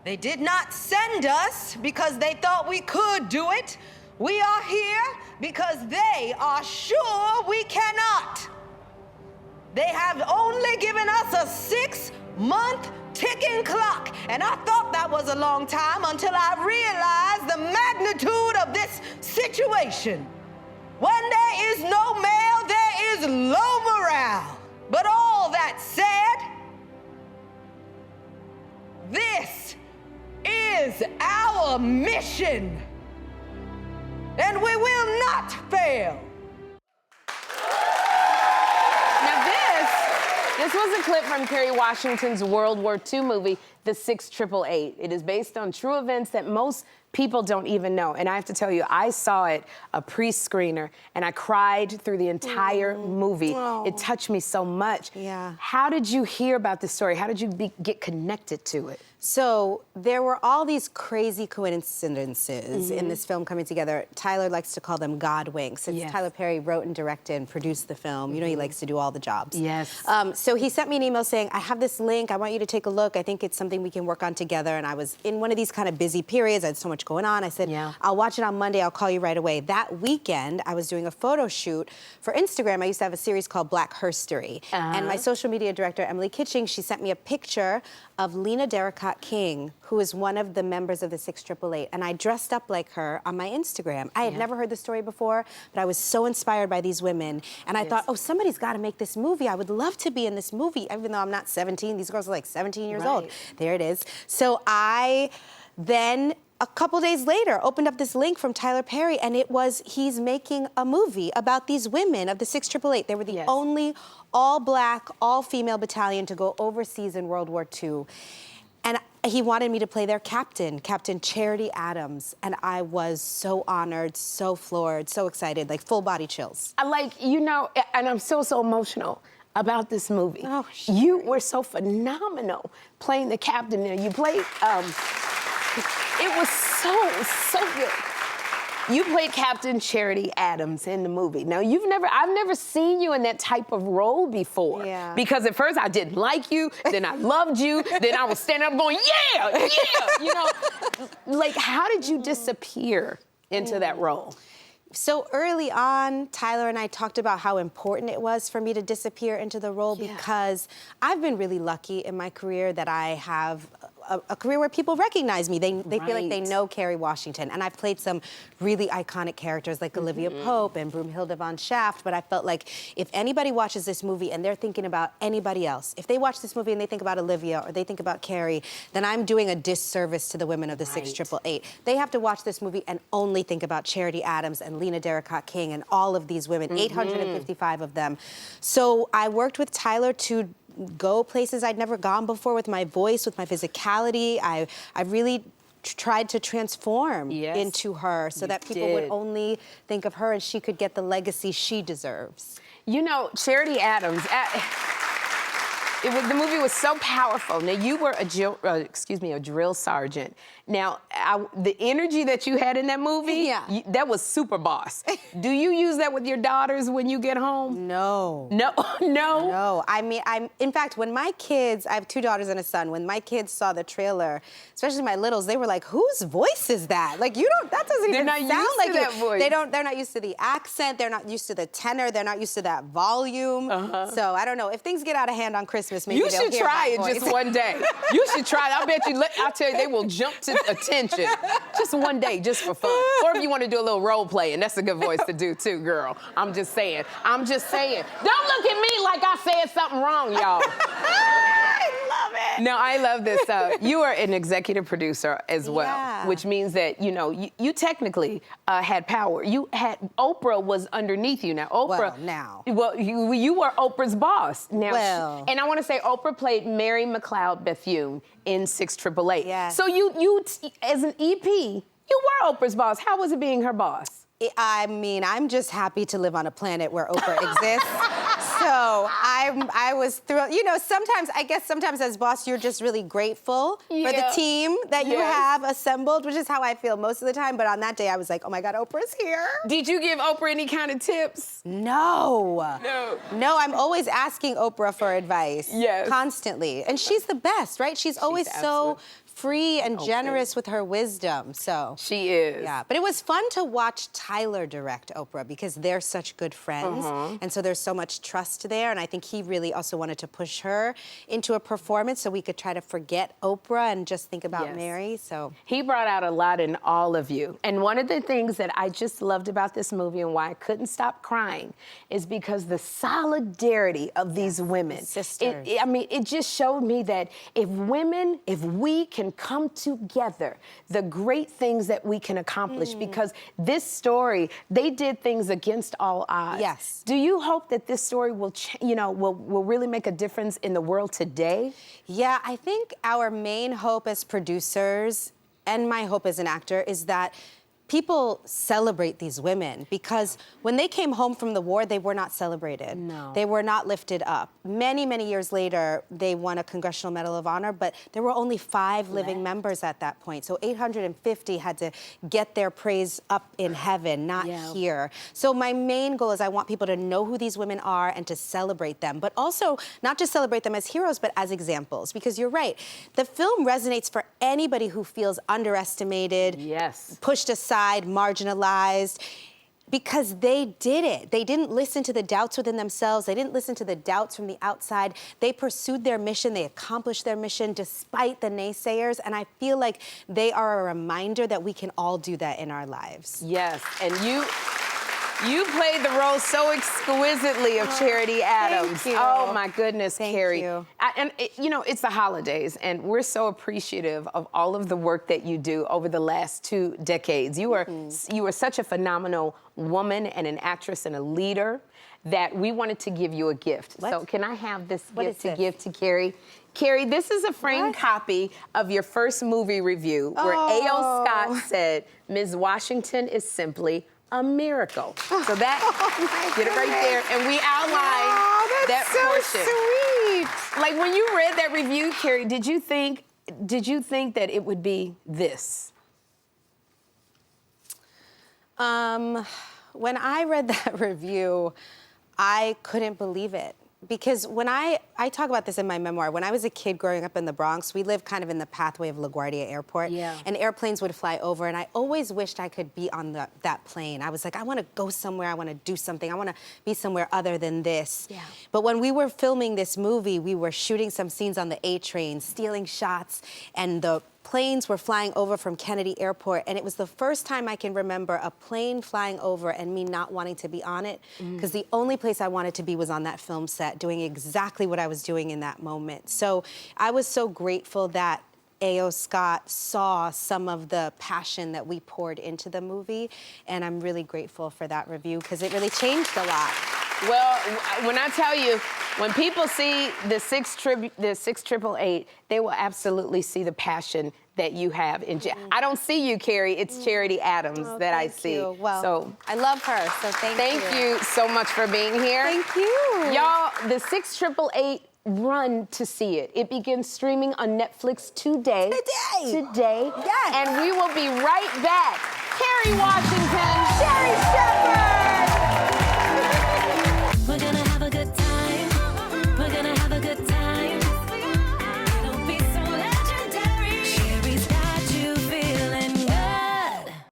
They did not send us because they thought we could do it. We are here because they are sure we cannot. They have only given us a 6-month ticking clock, and I thought that was a long time until I realized the magnitude of this situation. When there is no mail, there is low morale. But all that said, this is our mission, and we will not fail. This was a clip from Kerry Washington's World War II movie, The 688. It is based on true events that most people don't even know. And I have to tell you, I saw it a pre-screener, and I cried through the entire movie. Oh. It touched me so much. Yeah. How did you hear about this story? How did you get connected to it? So there were all these crazy coincidences in this film coming together. Tyler likes to call them God winks. Since Tyler Perry wrote and directed and produced the film, you know he likes to do all the jobs. Yes. So he sent me an email saying, I have this link, I want you to take a look. I think it's something we can work on together. And I was in one of these kind of busy periods. I had so much going on. I said, I'll watch it on Monday. I'll call you right away. That weekend, I was doing a photo shoot for Instagram. I used to have a series called Black Herstory. And my social media director, Emily Kitching, she sent me a picture of Lena Derricott King, who is one of the members of the 688, and I dressed up like her on my Instagram. I had never heard the story before, but I was so inspired by these women, and I thought, oh, somebody's got to make this movie. I would love to be in this movie, even though I'm not 17. These girls are like 17 years old. There it is. So I then, a couple days later, opened up this link from Tyler Perry, and it was, he's making a movie about these women of the 688. They were the only all-black, all-female battalion to go overseas in World War II. And he wanted me to play their captain, Captain Charity Adams. And I was so honored, so floored, so excited, like full-body chills. You know, and I'm so emotional about this movie. Oh, you were so phenomenal playing the captain there. You played, it was so good. You played Captain Charity Adams in the movie. Now, I've never seen you in that type of role before. Yeah. Because at first I didn't like you, then I loved you, then I was standing up going, yeah! You know, like, how did you disappear into that role? So early on, Tyler and I talked about how important it was for me to disappear into the role because I've been really lucky in my career that I have a career where people recognize me. They feel like they know Kerry Washington. And I've played some really iconic characters like Olivia Pope and Broomhilda von Shaft, but I felt like if anybody watches this movie and they're thinking about anybody else, if they watch this movie and they think about Olivia or they think about Kerry, then I'm doing a disservice to the women of the 688. They have to watch this movie and only think about Charity Adams and Lena Derricott King and all of these women, 855 of them. So I worked with Tyler to go places I'd never gone before with my voice, with my physicality. I really tried to transform into her so that people would only think of her and she could get the legacy she deserves. You know, Charity Adams, the movie was so powerful. Now, you were a drill sergeant. Now, the energy that you had in that movie, that was super boss. Do you use that with your daughters when you get home? No. No? No. I mean, in fact, when my kids, I have 2 daughters and a son, when my kids saw the trailer, especially my littles, they were like, whose voice is that? Like, that doesn't even sound like that voice. They're not used to the accent, they're not used to the tenor, they're not used to that volume. So I don't know, if things get out of hand on Christmas, maybe you should try it just one day. You should try it. I'll tell you, they will jump to attention. Just one day, just for fun. Or if you want to do a little role play, and that's a good voice to do too, girl. I'm just saying. Don't look at me like I said something wrong, y'all. I love it. No, I love this. You are an executive producer as well, which means that, you technically had power. Oprah was underneath you. Now, Oprah... Well, you were Oprah's boss. Now, and I want to say Oprah played Mary McLeod Bethune in 688. Yes. So you, as an EP, you were Oprah's boss. How was it being her boss? I mean, I'm just happy to live on a planet where Oprah exists. So I was thrilled. Sometimes as boss, you're just really grateful for the team that you have assembled, which is how I feel most of the time. But on that day, I was like, oh my God, Oprah's here. Did you give Oprah any kind of tips? No, I'm always asking Oprah for advice. Yes. Constantly. And she's the best, right? She's always so free and generous with her wisdom. So she is. Yeah, but it was fun to watch Tyler direct Oprah because they're such good friends, and so there's so much trust there. And I think he really also wanted to push her into a performance so we could try to forget Oprah and just think about Mary. So he brought out a lot in all of you. And one of the things that I just loved about this movie and why I couldn't stop crying is because the solidarity of these women. Sisters. I mean, it just showed me that if we can come together, the great things that we can accomplish, because this story, they did things against all odds. Yes. Do you hope that this story will, will really make a difference in the world today? Yeah, I think our main hope as producers and my hope as an actor is that people celebrate these women, because when they came home from the war, they were not celebrated. No. They were not lifted up. Many, many years later, they won a Congressional Medal of Honor, but there were only 5 living members at that point. So 850 had to get their praise up in heaven, not here. So my main goal is I want people to know who these women are and to celebrate them, but also not just celebrate them as heroes, but as examples, because you're right. The film resonates for anybody who feels underestimated, pushed aside, marginalized, because they did it. They didn't listen to the doubts within themselves. They didn't listen to the doubts from the outside. They pursued their mission. They accomplished their mission despite the naysayers. And I feel like they are a reminder that we can all do that in our lives. Yes, and you played the role so exquisitely of Charity Adams. Thank you. Oh my goodness, Kerry. Thank you. It's the holidays, and we're so appreciative of all of the work that you do over the last 2 decades. You are such a phenomenal woman and an actress and a leader that we wanted to give you a gift. So can I have this gift to give to Kerry? Kerry, this is a framed copy of your first movie review where A.O. Scott said, "Ms. Washington is simply a miracle." So that, get it right there, and we outlined that portion. Sweet. Like when you read that review, Kerry, did you think that it would be this? When I read that review, I couldn't believe it. Because when I talk about this in my memoir, when I was a kid growing up in the Bronx, we lived kind of in the pathway of LaGuardia Airport. And airplanes would fly over, and I always wished I could be on that plane. I was like, I want to go somewhere, I want to do something, I want to be somewhere other than this. But when we were filming this movie, we were shooting some scenes on the A train, stealing shots, and the planes were flying over from Kennedy Airport, and it was the first time I can remember a plane flying over and me not wanting to be on it, because the only place I wanted to be was on that film set, doing exactly what I was doing in that moment. So I was so grateful that A.O. Scott saw some of the passion that we poured into the movie, and I'm really grateful for that review, because it really changed a lot. Well, when I tell you, when people see the 688, they will absolutely see the passion that you have. I don't see you, Kerry. It's Charity Adams that I see. Thank you. Well, so I love her, so thank you. Thank you so much for being here. Thank you. Y'all, the 688, run to see it. It begins streaming on Netflix today. Today. Yes. And we will be right back. Kerry Washington. Sherri Shepherd.